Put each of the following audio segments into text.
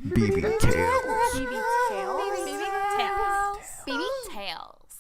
BB Tales. BB Tales. BB Tales. BB Tales.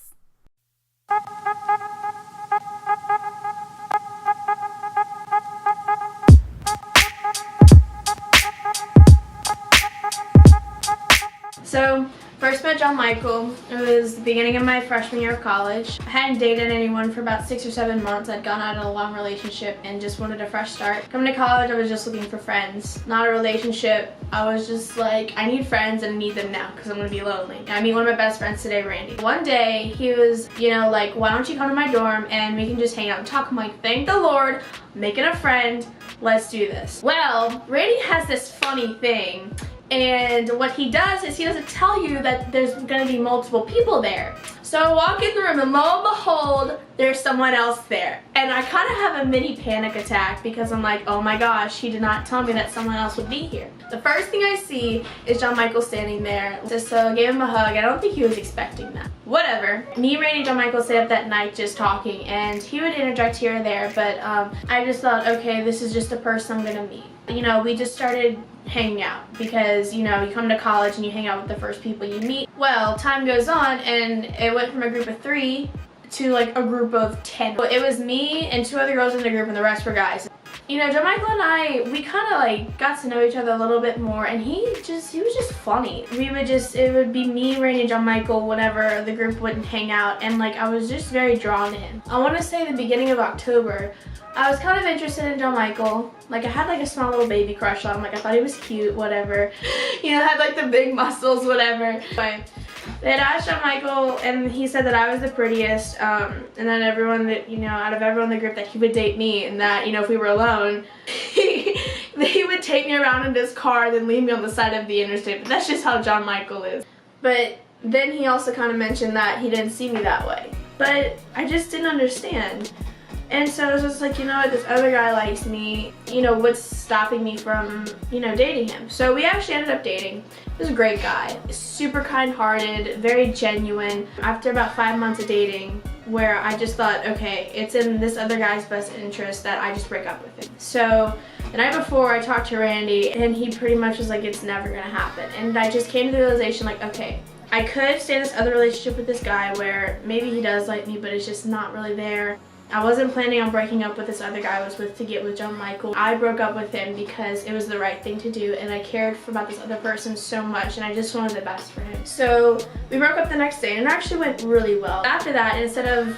So, first met Jon Michael. It was the beginning of my freshman year of college. I hadn't dated anyone for about 6 or 7 months. I'd gone out in a long relationship and just wanted a fresh start. Coming to college, I was just looking for friends, not a relationship. I was just like, I need friends and I need them now because I'm gonna be lonely. And I meet one of my best friends today, Randy. One day, he was, like, why don't you come to my dorm and we can just hang out and talk. I'm like, thank the Lord, I'm making a friend, let's do this. Well, Randy has this funny thing. And what he does is he doesn't tell you that there's gonna be multiple people there. So I walk in the room and lo and behold, there's someone else there. And I kind of have a mini panic attack because I'm like, oh my gosh, he did not tell me that someone else would be here. The first thing I see is Jon Michael standing there. So I gave him a hug. I don't think he was expecting that. Whatever. Me, Randy, and Jon Michael stayed up that night just talking, and he would interject here or there, but I just thought, okay, this is just a person I'm gonna meet. We just started hanging out because, you come to college and you hang out with the first people you meet. Well, time goes on and it went from a group of 3 to like a group of 10. It was me and 2 other girls in the group and the rest were guys. Jon Michael and I, we kind of like got to know each other a little bit more, and he was just funny. It would be me, Randy, and Jon Michael whenever the group wouldn't hang out, and like I was just very drawn to him. I want to say the beginning of October, I was kind of interested in Jon Michael. Like I had like a small little baby crush on him. Like I thought he was cute, whatever. Had like the big muscles, whatever. But they had asked Jon Michael, and he said that I was the prettiest, and that everyone that, out of everyone in the group, that he would date me, and that, if we were alone, he would take me around in his car and then leave me on the side of the interstate. But that's just how Jon Michael is. But then he also kind of mentioned that he didn't see me that way. But I just didn't understand. And so I was just like, this other guy likes me, what's stopping me from, dating him? So we actually ended up dating. He was a great guy, super kind-hearted, very genuine. After about 5 months of dating, where I just thought, okay, it's in this other guy's best interest that I just break up with him. So the night before, I talked to Randy, and he pretty much was like, it's never gonna happen. And I just came to the realization, like, okay, I could stay in this other relationship with this guy where maybe he does like me, but it's just not really there. I wasn't planning on breaking up with this other guy I was with to get with Jon Michael. I broke up with him because it was the right thing to do, and I cared about this other person so much, and I just wanted the best for him. So we broke up the next day, and it actually went really well. After that, instead of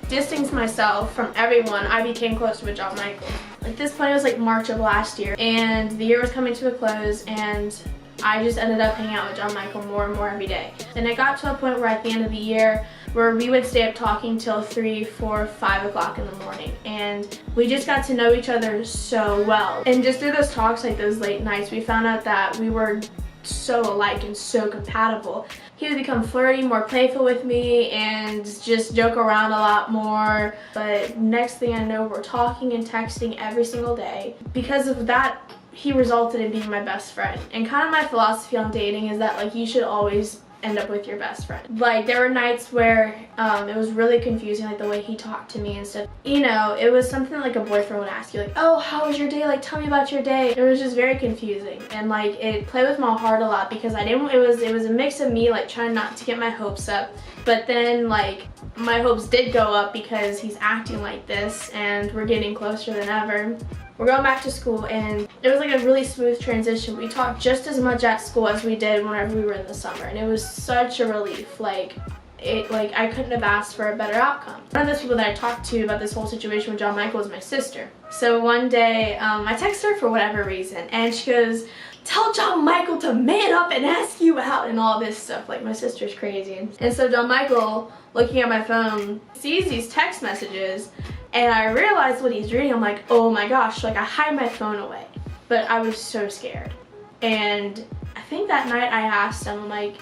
distancing myself from everyone, I became close with Jon Michael. At this point, it was like March of last year, and the year was coming to a close, and I just ended up hanging out with Jon Michael more and more every day. And it got to a point where at the end of the year, where we would stay up talking till 3, 4, 5 o'clock in the morning. And we just got to know each other so well. And just through those talks, like those late nights, we found out that we were so alike and so compatible. He would become flirty, more playful with me, and just joke around a lot more. But next thing I know, we're talking and texting every single day. Because of that, he resulted in being my best friend. And kind of my philosophy on dating is that, like, you should always end up with your best friend. Like, there were nights where it was really confusing, like the way he talked to me and stuff. It was something like a boyfriend would ask you, like, oh, how was your day? Like, tell me about your day. It was just very confusing, and like it played with my heart a lot because it was a mix of me like trying not to get my hopes up, but then like my hopes did go up because he's acting like this and we're getting closer than ever. We're going back to school, and it was like a really smooth transition. We talked just as much at school as we did whenever we were in the summer, and it was such a relief. Like I couldn't have asked for a better outcome. One of those people that I talked to about this whole situation with Jon Michael was my sister. So one day, I texted her for whatever reason, and she goes, tell Jon Michael to man up and ask you out and all this stuff. Like, my sister's crazy. And so Jon Michael, looking at my phone, sees these text messages, and I realized what he's reading. I'm like, oh my gosh, like I hide my phone away. But I was so scared. And I think that night I asked him, like,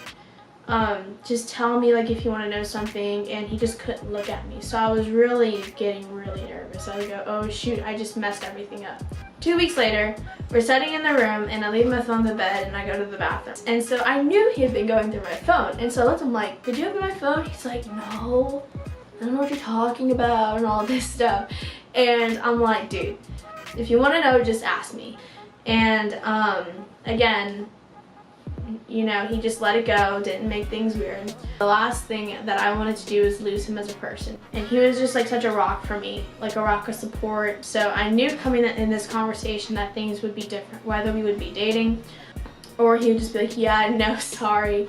just tell me like if you want to know something, and he just couldn't look at me. So I was really getting really nervous. I would go, oh shoot, I just messed everything up. 2 weeks later, we're sitting in the room, and I leave my phone in the bed and I go to the bathroom. And so I knew he had been going through my phone, and so I looked at him like, did you open my phone? He's like, no, I don't know what you're talking about and all this stuff. And I'm like, dude, if you want to know, just ask me. And again, you know, he just let it go, didn't make things weird. The last thing that I wanted to do is lose him as a person. And he was just like such a rock for me, like a rock of support. So I knew coming in this conversation that things would be different, whether we would be dating or he would just be like, yeah, no, sorry.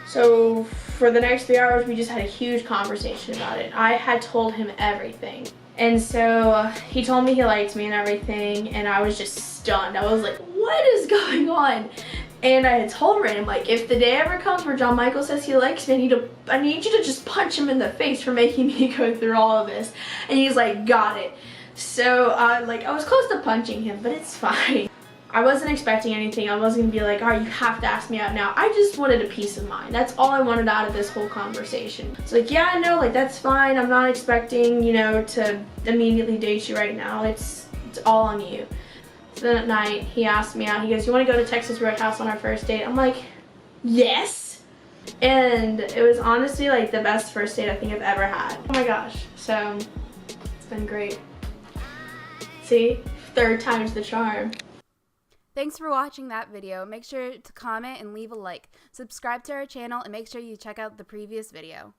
So for the next 3 hours, we just had a huge conversation about it. I had told him everything. And so he told me he liked me and everything, and I was just stunned. I was like, what is going on? And I had told him, like, if the day ever comes where Jon Michael says he likes me, I need you to just punch him in the face for making me go through all of this. And he's like, got it. So, like, I was close to punching him, but it's fine. I wasn't expecting anything. I wasn't gonna be like, all right, you have to ask me out now. I just wanted a peace of mind. That's all I wanted out of this whole conversation. It's like, yeah, no, like, that's fine. I'm not expecting, you know, to immediately date you right now. It's all on you. So then at night, he asked me out. He goes, you want to go to Texas Roadhouse on our first date? I'm like, yes. And it was honestly like the best first date I think I've ever had. Oh my gosh. So it's been great. See, third time's the charm. Thanks for watching that video. Make sure to comment and leave a like. Subscribe to our channel and make sure you check out the previous video.